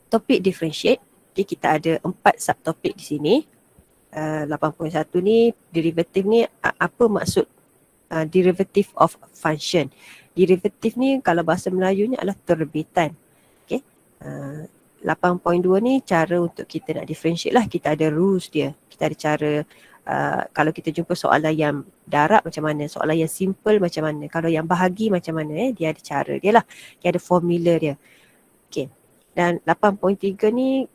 topik differentiate. Okay, kita ada 4 subtopik di sini. 8.1 ni, derivative ni, apa maksud derivative of function. Derivative ni kalau bahasa Melayunya adalah terbitan. Okay. 8.2 ni cara untuk kita nak differentiate lah. Kita ada rules dia. Kita ada cara, kalau kita jumpa soalan yang darab macam mana, soalan yang simple macam mana, kalau yang bahagi macam mana, dia ada cara dia lah. Dia ada formula dia. Okay. Dan 8.3 ni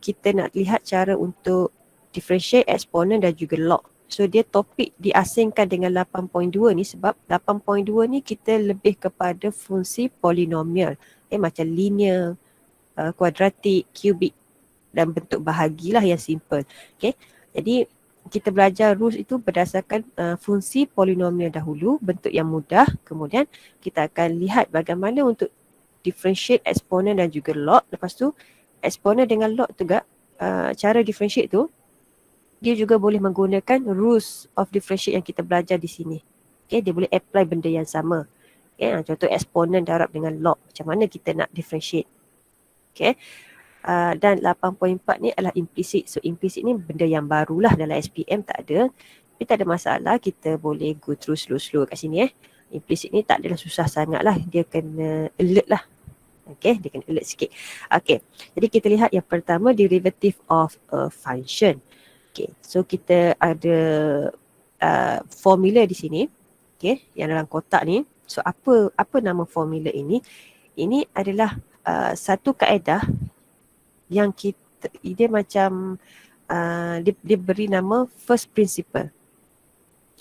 kita nak lihat cara untuk differentiate eksponen dan juga log. So dia topik diasingkan dengan 8.2 ni sebab 8.2 ni kita lebih kepada fungsi polinomial. Macam linear, kuadratik, kubik dan bentuk bahagilah yang simple. Okay. Jadi kita belajar rules itu berdasarkan fungsi polinomial dahulu, bentuk yang mudah. Kemudian kita akan lihat bagaimana untuk differentiate eksponen dan juga log. Lepas tu eksponen dengan log juga, cara differentiate tu dia juga boleh menggunakan rules of differentiate yang kita belajar di sini. Okay, dia boleh apply benda yang sama. Okay, contoh eksponen darab dengan log. Macam mana kita nak differentiate. Okay. Dan 8.4 ni adalah implicit. So implicit ni benda yang barulah dalam SPM, tak ada. Tapi tak ada masalah, kita boleh go through slow-slow kat sini. Implicit ni tak adalah susah sangat lah. Dia kena alert lah. Okay, dia kena alert sikit. Okay, jadi kita lihat yang pertama, derivative of a function. Okay, so kita ada formula di sini. Okay, yang dalam kotak ni. So apa nama formula ini? Ini adalah satu kaedah yang dia macam dia beri nama first principle.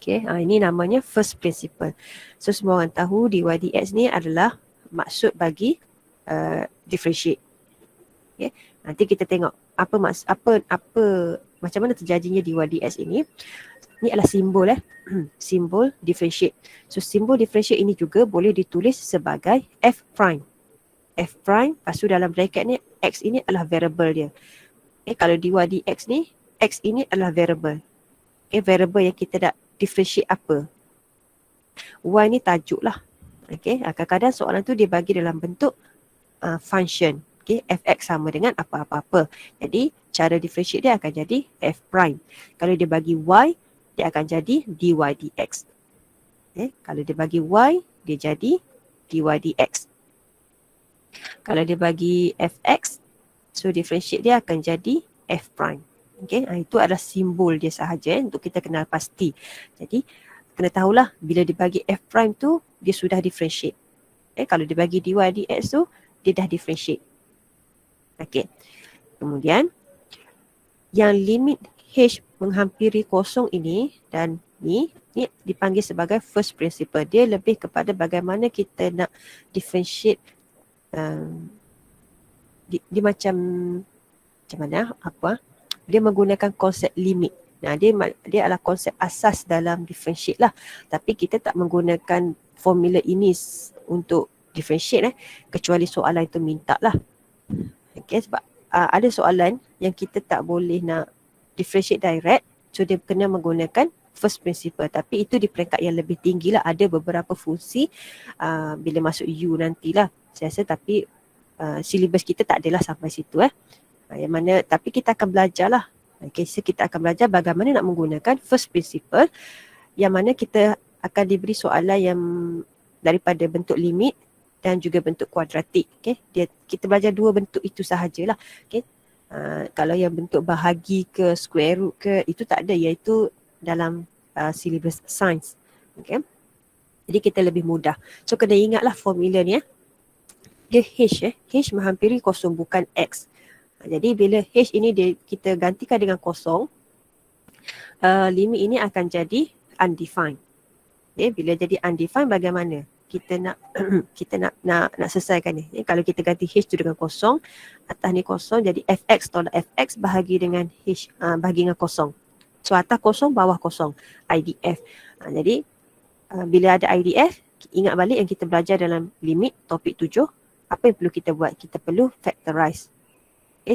Okay, ini namanya first principle. So semua orang tahu dy dx ni adalah maksud bagi differentiate. Okay, nanti kita tengok apa macam mana terjadinya dy dx ini. Ini adalah simbol simbol differentiate. So simbol differentiate ini juga boleh ditulis sebagai f prime. F prime, lepas tu dalam bracket ni x ini adalah variable dia. Kalau dy dx ni, x ini adalah variable. Variable yang kita nak differentiate apa. Y ni tajuk lah. Kadang-kadang soalan tu dia bagi dalam bentuk function. Fx sama dengan apa-apa-apa. Jadi cara differentiate dia akan jadi f prime. Kalau dia bagi y, dia akan jadi dy dx. Kalau dia bagi y, dia jadi dy dx. Kalau dia bagi fx, so differentiate dia akan jadi f prime. Itu adalah simbol dia sahaja untuk kita kenal pasti. Jadi kena tahulah bila dia bagi f prime tu, dia sudah differentiate. Kalau dia bagi dy dx tu, dia dah differentiate. Kemudian yang limit h menghampiri kosong ini dan ni dipanggil sebagai first principle. Dia lebih kepada bagaimana kita nak differentiate. Dia macam mana dia menggunakan konsep limit. Dia adalah konsep asas dalam differentiate lah. Tapi kita tak menggunakan formula ini untuk differentiate kecuali soalan itu minta lah. Sebab ada soalan yang kita tak boleh nak differentiate direct, so dia kena menggunakan first principle. Tapi itu di peringkat yang lebih tinggi lah. Ada beberapa fungsi bila masuk U nantilah saya rasa, tapi silibus kita tak adalah sampai situ yang mana, tapi kita akan belajar lah. So kita akan belajar bagaimana nak menggunakan first principle, yang mana kita akan diberi soalan yang daripada bentuk limit dan juga bentuk kuadratik. Kita belajar dua bentuk itu sahajalah. Kalau yang bentuk bahagi ke square root ke, itu tak ada, iaitu dalam silibus sains. Jadi kita lebih mudah. So kena ingatlah formula ni dia h menghampiri kosong, bukan x. Jadi bila h ini kita gantikan dengan kosong, limit ini akan jadi undefined. Bila jadi undefined, bagaimana kita nak nak selesaikan ni? Kalau kita ganti h tu dengan kosong, atas ni kosong, jadi fx tolak fx bahagi dengan h, bahagi dengan kosong. So atas kosong, bawah kosong, IDF. Jadi bila ada IDF, ingat balik yang kita belajar dalam limit topik 7. Apa yang perlu kita buat? Kita perlu factorize.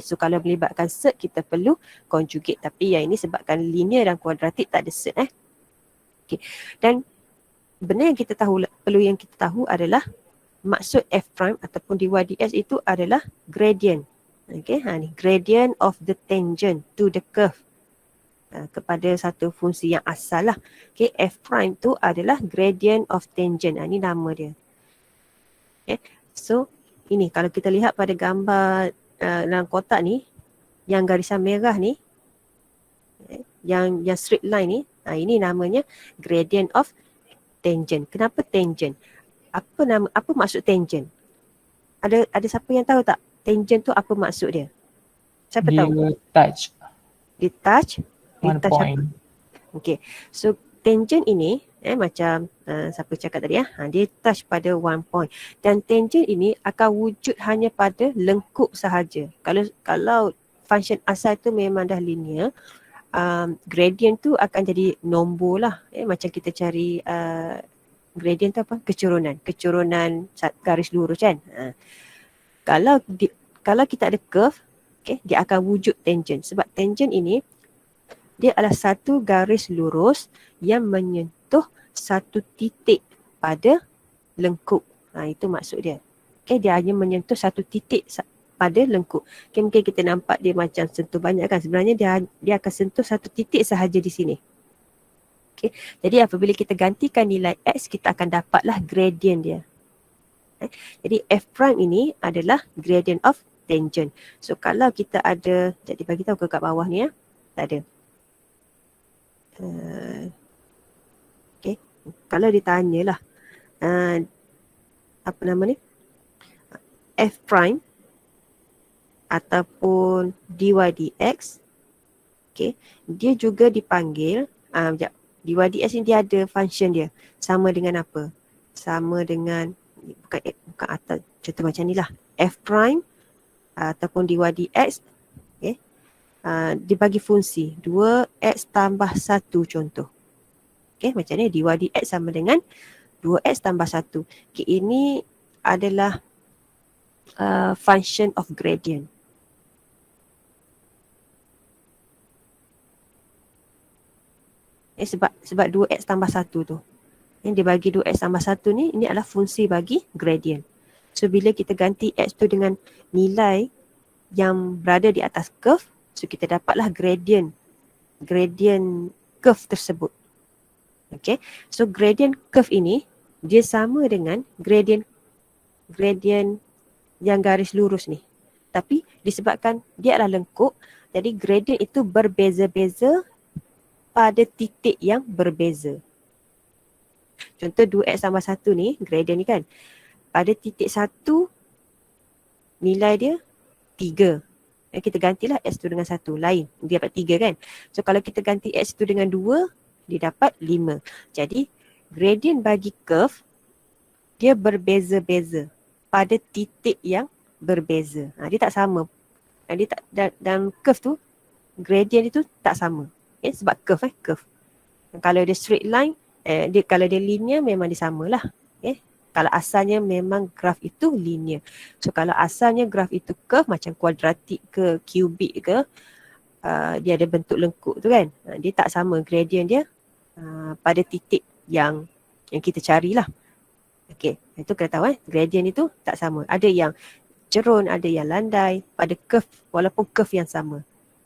So kalau melibatkan set, kita perlu conjugate. Tapi yang ini sebabkan linear dan kuadratik tak ada set. Dan benda yang kita tahu, yang kita tahu adalah maksud f prime ataupun dy dx itu adalah gradient. Okay, ni gradient of the tangent to the curve. Kepada satu fungsi yang asal lah. Okay, f prime tu adalah gradient of tangent. Ni nama dia. Okay, so ini kalau kita lihat pada gambar dalam kotak ni, yang garisan merah ni, yang straight line ni, ini namanya gradient of tangent. Kenapa tangent? Apa maksud tangent? Ada siapa yang tahu tak? Tangent tu apa maksud dia? Siapa Dia tahu? touch Dia touch. one point. Okay. So tangent ini macam siapa cakap tadi dia touch pada one point. Dan tangent ini akan wujud hanya pada lengkuk sahaja. Kalau function asal tu memang dah linear, gradient tu akan jadi nombor lah. Macam kita cari gradient tu apa? Kecurunan garis lurus kan. Kalau kita ada curve, okay, dia akan wujud tangent. Sebab tangent ini dia adalah satu garis lurus yang menyentuh satu titik pada lengkuk. Itu maksud dia. Okay, dia hanya menyentuh satu titik pada lengkuk. Okay, mungkin kita nampak dia macam sentuh banyak kan. Sebenarnya dia akan sentuh satu titik sahaja di sini. Okay, jadi apabila kita gantikan nilai x, kita akan dapatlah gradient dia. Jadi f prime ini adalah gradient of tangent. So kalau kita ada, jadi bagi tahu kat bawah ni tak ada. Okay. Kalau ditanyalah apa nama ni, f prime ataupun dy dx, okay, dia juga dipanggil dy dx ni dia ada function dia sama dengan apa? Sama dengan bukan atas, contoh macam ni lah, f prime ataupun dy dx, okay, dibagi fungsi 2x tambah 1 contoh. Okay, macam ni dy dx sama dengan 2x tambah 1. Okay, ini adalah function of gradient. Sebab 2x tambah 1 tu. Yang dibagi 2x tambah 1 ni, ini adalah fungsi bagi gradient. So bila kita ganti x tu dengan nilai yang berada di atas curve, so kita dapatlah gradient curve tersebut. Okay, so gradient curve ini dia sama dengan gradient yang garis lurus ni. Tapi disebabkan dia adalah lengkuk, jadi gradient itu berbeza-beza pada titik yang berbeza. Contoh 2x tambah 1 ni, gradient ni kan, pada titik 1 nilai dia 3. Kita gantilah x tu dengan 1, lain. Dia dapat 3 kan. So kalau kita ganti x tu dengan 2, dia dapat 5. Jadi gradient bagi curve, dia berbeza-beza pada titik yang berbeza. Dia tak sama. Dan curve tu, gradient itu tak sama. Sebab curve. Kalau dia straight line, kalau dia linear memang dia samalah. Kalau asalnya memang graf itu linear. So kalau asalnya graf itu curve macam kuadratik ke kubik ke, dia ada bentuk lengkuk tu kan. Dia tak sama gradient dia pada titik yang kita carilah. Okey, itu kena tahu gradient itu tak sama. Ada yang cerun, ada yang landai pada curve walaupun curve yang sama.